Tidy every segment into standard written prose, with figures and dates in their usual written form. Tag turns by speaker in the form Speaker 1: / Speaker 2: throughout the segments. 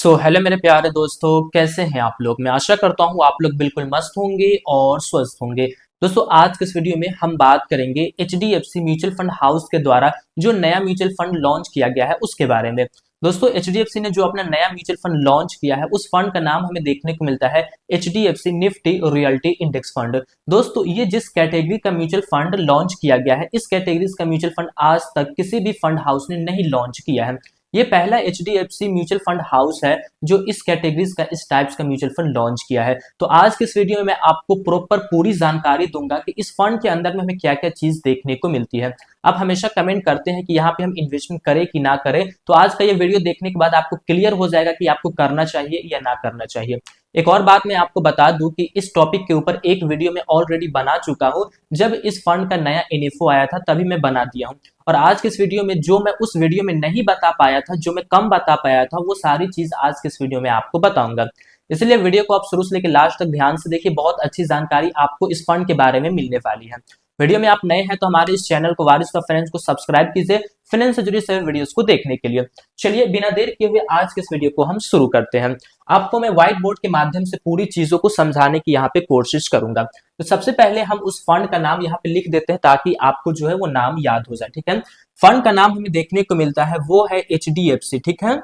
Speaker 1: Hello मेरे प्यारे दोस्तों, कैसे हैं आप लोग। मैं आशा करता हूँ आप लोग बिल्कुल मस्त होंगे और स्वस्थ होंगे। दोस्तों, आज के इस वीडियो में हम बात करेंगे एचडीएफसी म्यूचुअल फंड हाउस के द्वारा जो नया म्यूचुअल फंड लॉन्च किया गया है उसके बारे में। दोस्तों, एचडीएफसी ने जो अपना नया म्यूचुअल फंड लॉन्च किया है उस फंड का नाम हमें देखने को मिलता है HDFC Nifty realty index fund. दोस्तों, ये जिस कैटेगरी का म्यूचुअल फंड लॉन्च किया गया है, इस कैटेगरी का म्यूचुअल फंड आज तक किसी भी फंड हाउस ने नहीं लॉन्च किया है। ये पहला एचडीएफसी म्यूचुअल फंड हाउस है जो इस कैटेगरीज का, इस टाइप्स का म्यूचुअल फंड लॉन्च किया है। तो आज के इस वीडियो में मैं आपको प्रॉपर पूरी जानकारी दूंगा कि इस फंड के अंदर में हमें क्या क्या चीज देखने को मिलती है। आप हमेशा कमेंट करते हैं कि यहाँ पे हम इन्वेस्टमेंट करें कि ना करें, तो आज का ये वीडियो देखने के बाद आपको क्लियर हो जाएगा कि आपको करना चाहिए या ना करना चाहिए। एक और बात मैं आपको बता दूं कि इस टॉपिक के ऊपर एक वीडियो में ऑलरेडी बना चुका हूं। जब इस फंड का नया इन्फो आया था तभी मैं बना दिया हूं। और आज के इस वीडियो में जो मैं उस वीडियो में नहीं बता पाया था, जो मैं कम बता पाया था, वो सारी चीज आज के इस वीडियो में आपको बताऊंगा। इसलिए वीडियो को आप शुरू से लेकर लास्ट तक ध्यान से देखिए, बहुत अच्छी जानकारी आपको इस फंड के बारे में मिलने वाली है। वीडियो में आप नए हैं तो हमारे इस चैनल को वारिस का फाइनेंस को सब्सक्राइब कीजिए फाइनेंस से जुड़ी सभी वीडियोस को देखने के लिए। चलिए बिना देर किए हुए आज के इस वीडियो को हम शुरू करते हैं। आपको मैं व्हाइट बोर्ड के माध्यम से पूरी चीजों को समझाने की यहाँ पे कोशिश करूंगा। तो सबसे पहले हम उस फंड का नाम यहाँ पे लिख देते हैं ताकि आपको जो है वो नाम याद हो जाए। ठीक है, फंड का नाम हमें देखने को मिलता है वो है एचडीएफसी। ठीक है,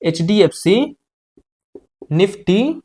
Speaker 1: HDFC Nifty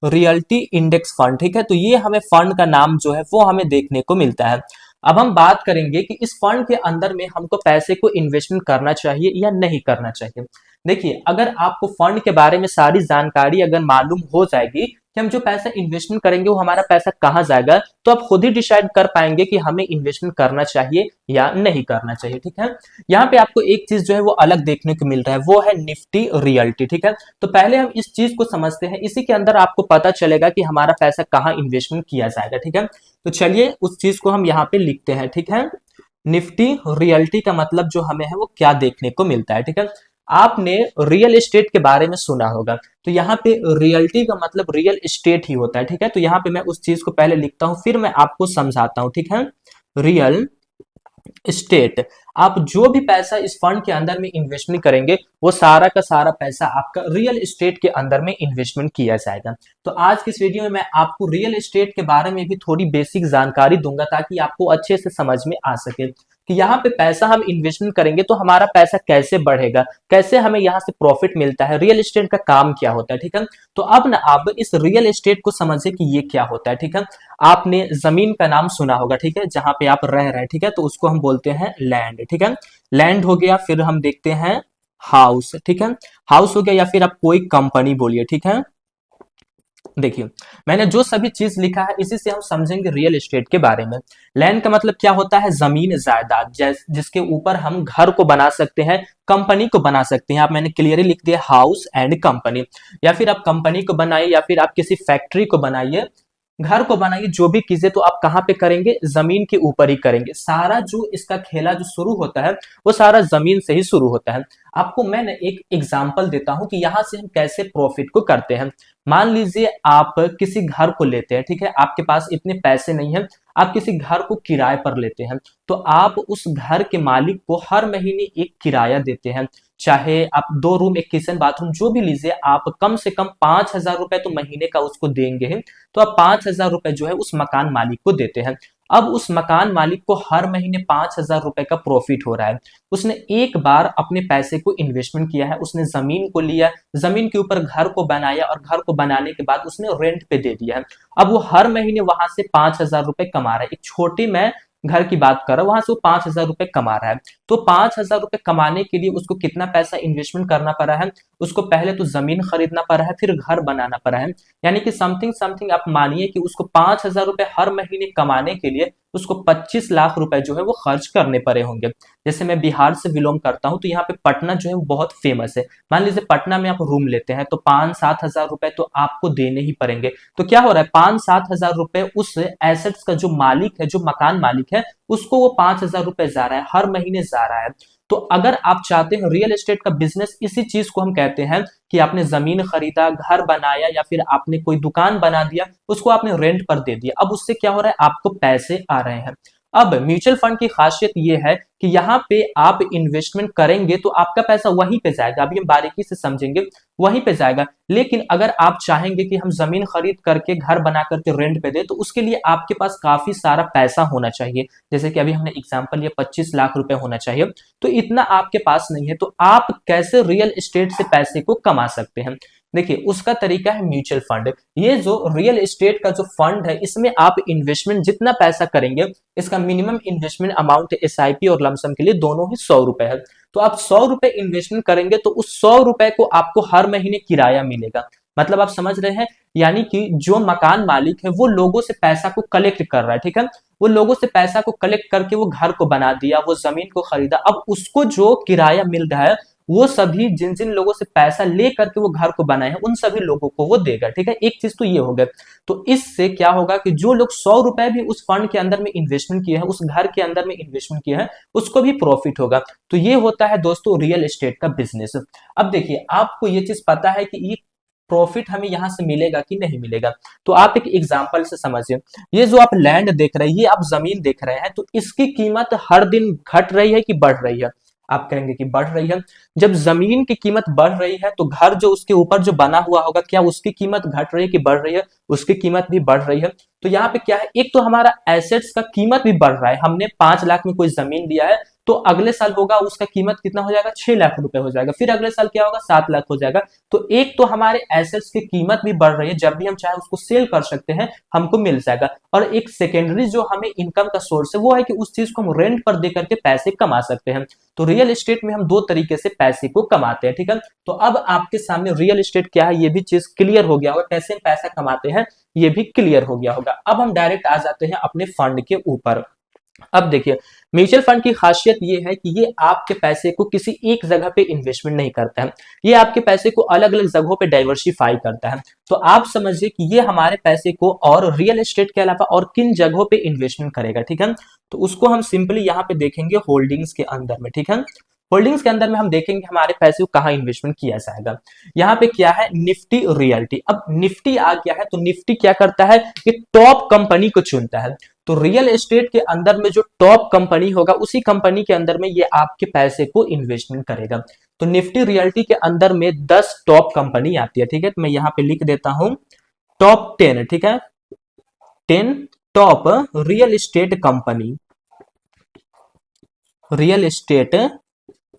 Speaker 1: realty index fund. ठीक है, तो ये हमें फंड का नाम जो है वो हमें देखने को मिलता है। अब हम बात करेंगे कि इस फंड के अंदर में हमको पैसे को इन्वेस्टमेंट करना चाहिए या नहीं करना चाहिए। देखिए, अगर आपको फंड के बारे में सारी जानकारी अगर मालूम हो जाएगी कि हम जो पैसा इन्वेस्टमेंट करेंगे वो हमारा पैसा कहाँ जाएगा, तो आप खुद ही डिसाइड कर पाएंगे कि हमें इन्वेस्टमेंट करना चाहिए या नहीं करना चाहिए। ठीक है, यहाँ पे आपको एक चीज जो है वो अलग देखने को मिल रहा है, वो है निफ्टी रियल्टी। ठीक है, तो पहले हम इस चीज को समझते हैं, इसी के अंदर आपको पता चलेगा कि हमारा पैसा कहाँ इन्वेस्टमेंट किया जाएगा। ठीक है, तो चलिए उस चीज को हम यहाँ पे लिखते हैं। ठीक है, निफ्टी रियल्टी का मतलब जो हमें है वो क्या देखने को मिलता है। ठीक है, आपने रियल एस्टेट के बारे में सुना होगा, तो यहाँ पे रियल्टी का मतलब रियल एस्टेट ही होता है। ठीक है, तो यहाँ पे मैं उस चीज को पहले लिखता हूं फिर मैं आपको समझाता हूं। ठीक है, रियल स्टेट, आप जो भी पैसा इस फंड के अंदर में इन्वेस्टमेंट करेंगे वो सारा का सारा पैसा आपका रियल एस्टेट के अंदर में इन्वेस्टमेंट किया जाएगा। तो आज की इस वीडियो में मैं आपको रियल एस्टेट के बारे में भी थोड़ी बेसिक जानकारी दूंगा ताकि आपको अच्छे से समझ में आ सके कि यहाँ पे पैसा हम इन्वेस्टमेंट करेंगे तो हमारा पैसा कैसे बढ़ेगा, कैसे हमें यहाँ से प्रॉफिट मिलता है, रियल एस्टेट का काम क्या होता है। ठीक है, तो अब ना आप इस रियल एस्टेट को समझिए कि ये क्या होता है। ठीक है, आपने जमीन का नाम सुना होगा, ठीक है, जहां पे आप रह रहे हैं। ठीक है, तो उसको हम बोलते हैं लैंड। ठीक है, लैंड हो गया, फिर हम देखते हैं हाउस। ठीक है, हाउस हो गया, या फिर आप कोई कंपनी बोलिए। ठीक है, देखिए मैंने जो सभी चीज लिखा है इसी से हम समझेंगे रियल एस्टेट के बारे में। लैंड का मतलब क्या होता है, जमीन जायदाद, जिसके ऊपर हम घर को बना सकते हैं, कंपनी को बना सकते हैं। आप मैंने क्लियरली लिख दिया हाउस एंड कंपनी, या फिर आप कंपनी को बनाइए या फिर आप किसी फैक्ट्री को बनाइए, घर को बनाइए, जो भी कीजिए तो आप कहाँ पे करेंगे, जमीन के ऊपर ही करेंगे। सारा जो इसका खेला जो शुरू होता है वो सारा जमीन से ही शुरू होता है। आपको मैं एक एग्जांपल देता हूं कि यहां से हम कैसे प्रॉफिट को करते हैं। मान लीजिए आप किसी घर को लेते हैं, ठीक है, आपके पास इतने पैसे नहीं है, आप किसी घर को किराए पर लेते हैं, तो आप उस घर के मालिक को हर महीने एक किराया देते हैं। चाहे आप 2 रूम एक किचन बाथरूम जो भी लीजिए, आप कम से कम 5,000 रुपए तो महीने का उसको देंगे। तो आप 5,000 रुपए जो है उस मकान मालिक को देते हैं। अब उस मकान मालिक को हर महीने 5,000 रुपए का प्रॉफिट हो रहा है। उसने एक बार अपने पैसे को इन्वेस्टमेंट किया है, उसने जमीन को लिया, जमीन के ऊपर घर को बनाया और घर को बनाने के बाद उसने रेंट पे दे दिया है। अब वो हर महीने वहां से 5,000 रुपए कमा रहा है। एक छोटी मैं घर की बात कर रहा हूं, वहां से वो 5,000 रुपए कमा रहा है। तो 5,000 रुपए कमाने के लिए उसको कितना पैसा इन्वेस्टमेंट करना पड़ा है, उसको पहले तो जमीन खरीदना पड़ा है, फिर घर बनाना पड़ा है। यानी कि समथिंग समथिंग आप मानिए कि उसको 5,000 रुपए हर महीने कमाने के लिए उसको 25 लाख रुपए जो है वो खर्च करने पड़े होंगे। जैसे मैं बिहार से बिलोंग करता हूं, तो यहाँ पे पटना जो है वो बहुत फेमस है। मान लीजिए पटना में आप रूम लेते हैं तो 5-7 हजार रुपए तो आपको देने ही पड़ेंगे। तो क्या हो रहा है, 5-7 हजार रुपए उस एसेट्स का जो मालिक है, जो मकान मालिक है, उसको वो 5,000 रुपए जा रहा है, हर महीने जा रहा है। तो अगर आप चाहते हैं रियल एस्टेट का बिजनेस, इसी चीज को हम कहते हैं कि आपने जमीन खरीदा, घर बनाया, या फिर आपने कोई दुकान बना दिया, उसको आपने रेंट पर दे दिया। अब उससे क्या हो रहा है, आपको पैसे आ रहे हैं। अब म्यूचुअल फंड की खासियत ये है कि यहाँ पे आप इन्वेस्टमेंट करेंगे तो आपका पैसा वहीं पे जाएगा, अभी हम बारीकी से समझेंगे, वहीं पे जाएगा। लेकिन अगर आप चाहेंगे कि हम जमीन खरीद करके घर बना करके रेंट पे दे, तो उसके लिए आपके पास काफी सारा पैसा होना चाहिए। जैसे कि अभी हमने एग्जांपल लिया 25 लाख रुपए होना चाहिए, तो इतना आपके पास नहीं है, तो आप कैसे रियल एस्टेट से पैसे को कमा सकते हैं? देखिए, उसका तरीका है म्यूचुअल फंड। ये जो रियल एस्टेट का जो फंड है, इसमें आप इन्वेस्टमेंट जितना पैसा करेंगे, इसका मिनिमम इन्वेस्टमेंट अमाउंट एसआईपी और लमसम के लिए दोनों ही 100 रुपए है। तो आप 100 रुपए इन्वेस्टमेंट करेंगे तो उस 100 रुपए को आपको हर महीने किराया मिलेगा। मतलब आप समझ रहे हैं, यानी कि जो मकान मालिक है वो लोगों से पैसा को कलेक्ट कर रहा है, ठीक है, वो लोगों से पैसा को कलेक्ट करके वो घर को बना दिया, वो जमीन को खरीदा, अब उसको जो किराया मिल रहा है वो सभी जिन जिन लोगों से पैसा ले करके वो घर को बनाए हैं उन सभी लोगों को वो देगा, ठीक है। एक चीज तो ये हो गया। तो इससे क्या होगा कि जो लोग 100 रुपए भी उस फंड के अंदर में इन्वेस्टमेंट किए हैं, उस घर के अंदर में इन्वेस्टमेंट किए हैं, उसको भी प्रॉफिट होगा। तो ये होता है दोस्तों रियल एस्टेट का बिजनेस। अब देखिए, आपको ये चीज पता है कि ये प्रॉफिट हमें यहां से मिलेगा कि नहीं मिलेगा, तो आप एक एग्जांपल से समझिए। ये जो आप लैंड देख रहे हैं, ये आप जमीन देख रहे हैं, तो इसकी कीमत हर दिन घट रही है कि बढ़ रही है? आप कहेंगे कि बढ़ रही है। जब जमीन की कीमत बढ़ रही है तो घर जो उसके ऊपर जो बना हुआ होगा, क्या उसकी कीमत घट रही है कि बढ़ रही है? उसकी कीमत भी बढ़ रही है। तो यहाँ पे क्या है, एक तो हमारा एसेट्स का कीमत भी बढ़ रहा है। हमने 5 लाख में कोई जमीन लिया है, तो अगले साल होगा उसका कीमत कितना हो जाएगा? 6 लाख रुपए हो जाएगा। फिर अगले साल क्या होगा? 7 लाख हो जाएगा। तो एक तो हमारे एसेट्स की कीमत भी बढ़ रही है, जब भी हम चाहे उसको सेल कर सकते हैं, हमको मिल जाएगा। और एक सेकेंडरी जो हमें इनकम का सोर्स है वो है कि उस चीज को हम रेंट पर दे करके पैसे कमा सकते हैं। तो रियल एस्टेट में हम दो तरीके से पैसे को कमाते हैं, ठीक है। तो अब आपके सामने रियल एस्टेट क्या है ये भी चीज क्लियर हो गया होगा, कैसे हम पैसा कमाते हैं ये भी क्लियर हो गया होगा। अब हम डायरेक्ट आ जाते हैं अपने फंड के ऊपर। अब देखिए, म्यूचुअल फंड की खासियत ये है कि ये आपके पैसे को किसी एक जगह पे इन्वेस्टमेंट नहीं करता है, ये आपके पैसे को अलग अलग जगहों पे डाइवर्सिफाई करता है। तो आप समझिए कि ये हमारे पैसे को और रियल एस्टेट के अलावा और किन जगहों पे इन्वेस्टमेंट करेगा, ठीक है। तो उसको हम सिंपली यहाँ पे देखेंगे होल्डिंग्स के अंदर में, ठीक है। होल्डिंग्स के अंदर में हम देखेंगे हमारे पैसे को कहाँ इन्वेस्टमेंट किया जाएगा। यहाँ पे क्या है, निफ्टी रियल्टी। अब निफ्टी आ गया है, तो निफ्टी क्या करता है कि टॉप कंपनी को चुनता है। तो रियल एस्टेट के अंदर में जो टॉप कंपनी होगा उसी कंपनी के अंदर में ये आपके पैसे को इन्वेस्टमेंट करेगा। तो निफ्टी रियल्टी के अंदर में 10 टॉप कंपनी आती है, ठीक है। तो मैं यहाँ पे लिख देता हूं टॉप 10, ठीक है, 10 top real estate company, real estate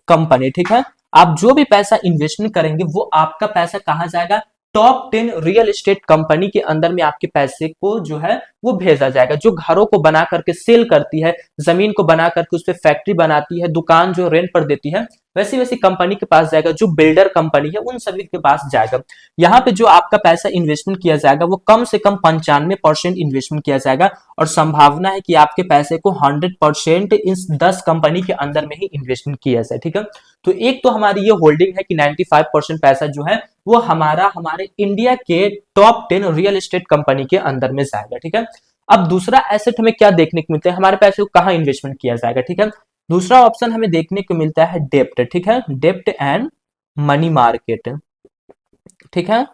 Speaker 1: company, ठीक है। आप जो भी पैसा इन्वेस्टमेंट करेंगे वो आपका पैसा कहां जाएगा? टॉप 10 रियल एस्टेट कंपनी के अंदर में आपके पैसे को जो है वो भेजा जाएगा, जो घरों को बना करके सेल करती है, जमीन को बना करके उस पर फैक्ट्री बनाती है, दुकान जो रेंट पर देती है, वैसी वैसी कंपनी के पास जाएगा। जो बिल्डर कंपनी है उन सभी के पास जाएगा। यहाँ पे जो आपका पैसा इन्वेस्टमेंट किया जाएगा वो कम से कम 95% इन्वेस्टमेंट किया जाएगा, और संभावना है कि आपके पैसे को 100% इस 10 कंपनी के अंदर में ही इन्वेस्टमेंट किया जाए, ठीक है। तो एक तो हमारी ये होल्डिंग है कि 95% पैसा जो है वो हमारे इंडिया के टॉप 10 रियल एस्टेट कंपनी के अंदर में जाएगा, ठीक है। अब दूसरा एसेट हमें क्या देखने को मिलता है, हमारे पैसे को कहाँ इन्वेस्टमेंट किया जाएगा, ठीक है। दूसरा ऑप्शन हमें देखने को मिलता है डेप्ट, ठीक है, डेप्ट एंड मनी मार्केट, ठीक है,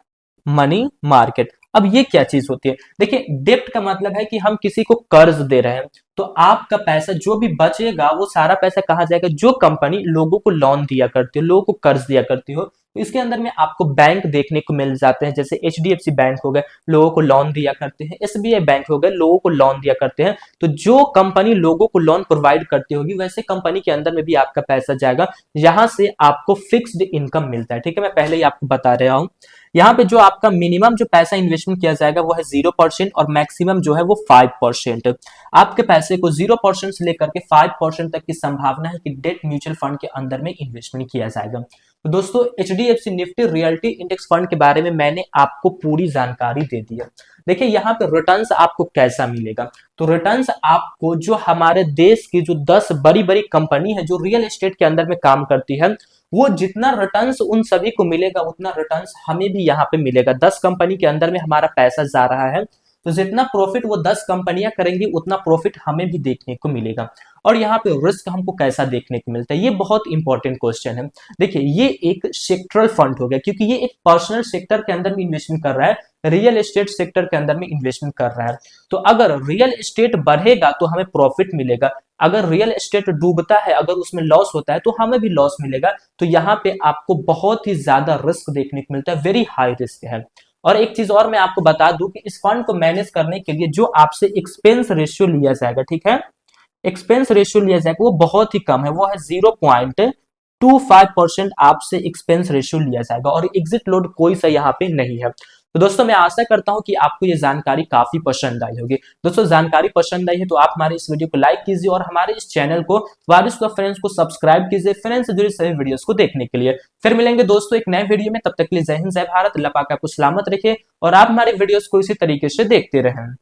Speaker 1: मनी मार्केट। अब ये क्या चीज होती है? देखिए, डेप्ट का मतलब है कि हम किसी को कर्ज दे रहे हैं, तो आपका पैसा जो भी बचेगा वो सारा पैसा कहाँ जाएगा? जो कंपनी लोगों को लोन दिया करती हो, लोगों को कर्ज दिया करती हो, तो इसके अंदर में आपको बैंक देखने को मिल जाते हैं। जैसे एचडीएफसी बैंक हो गए, लोगों को लोन दिया करते हैं, एसबीआई बैंक हो गए, लोगों को लोन दिया करते हैं। तो जो कंपनी लोगों को लोन प्रोवाइड करती होगी वैसे कंपनी के अंदर में भी आपका पैसा जाएगा, यहां से आपको फिक्स्ड इनकम मिलता है, ठीक है। मैं पहले ही आपको बता रहा हूं, यहाँ पे जो आपका मिनिमम जो पैसा इन्वेस्टमेंट किया जाएगा वो है 0% और मैक्सिमम जो है वो 5%। आपके पैसे को 0% से लेकर के 5% तक की संभावना है कि डेट म्यूचुअल फंड के अंदर में इन्वेस्टमेंट किया जाएगा। तो दोस्तों, HDFC Nifty realty index fund के बारे में मैंने आपको पूरी जानकारी दे दी है। देखिए, यहाँ पे रिटर्न्स आपको कैसा मिलेगा, तो रिटर्न्स आपको जो हमारे देश की जो 10 बड़ी बड़ी कंपनी है जो रियल एस्टेट के अंदर में काम करती है, वो जितना रिटर्न्स उन सभी को मिलेगा उतना रिटर्न्स हमें भी यहाँ पे मिलेगा। 10 कंपनी के अंदर में हमारा पैसा जा रहा है, तो जितना प्रॉफिट वो 10 कंपनियां करेंगी उतना प्रॉफिट हमें भी देखने को मिलेगा। और यहाँ पे रिस्क हमको कैसा देखने को मिलता है, ये बहुत इंपॉर्टेंट क्वेश्चन है। देखिए ये एक सेक्टरल फंड हो गया, क्योंकि ये एक पर्सनल सेक्टर के अंदर में इन्वेस्टमेंट कर रहा है, रियल एस्टेट सेक्टर के अंदर में इन्वेस्टमेंट कर रहा है। तो अगर रियल एस्टेट बढ़ेगा तो हमें प्रॉफिट मिलेगा, अगर रियल एस्टेट डूबता है, अगर उसमें लॉस होता है तो हमें भी लॉस मिलेगा। तो यहाँ पे आपको बहुत ही ज्यादा रिस्क देखने को मिलता है, वेरी हाई रिस्क है। और एक चीज और मैं आपको बता दूं कि इस फंड को मैनेज करने के लिए जो आपसे एक्सपेंस रेशियो लिया जाएगा, ठीक है, एक्सपेंस रेशियो लिया जाएगा वो बहुत ही कम है, वो है 0.25% आपसे एक्सपेंस रेशियो लिया जाएगा, और एग्जिट लोड कोई सा यहाँ पे नहीं है। तो दोस्तों मैं आशा करता हूं कि आपको ये जानकारी काफी पसंद आई होगी। दोस्तों जानकारी पसंद आई है तो आप हमारे इस वीडियो को लाइक कीजिए और हमारे इस चैनल को वारिस का फ्रेंड्स को सब्सक्राइब कीजिए फ्रेंड्स से जुड़ी सभी वीडियोस को देखने के लिए। फिर मिलेंगे दोस्तों एक नए वीडियो में, तब तक के लिए जय हिंद जय भारत, अल्लाह पाक आपको सलामत रखे और आप हमारी वीडियोस को इसी तरीके से देखते रहें।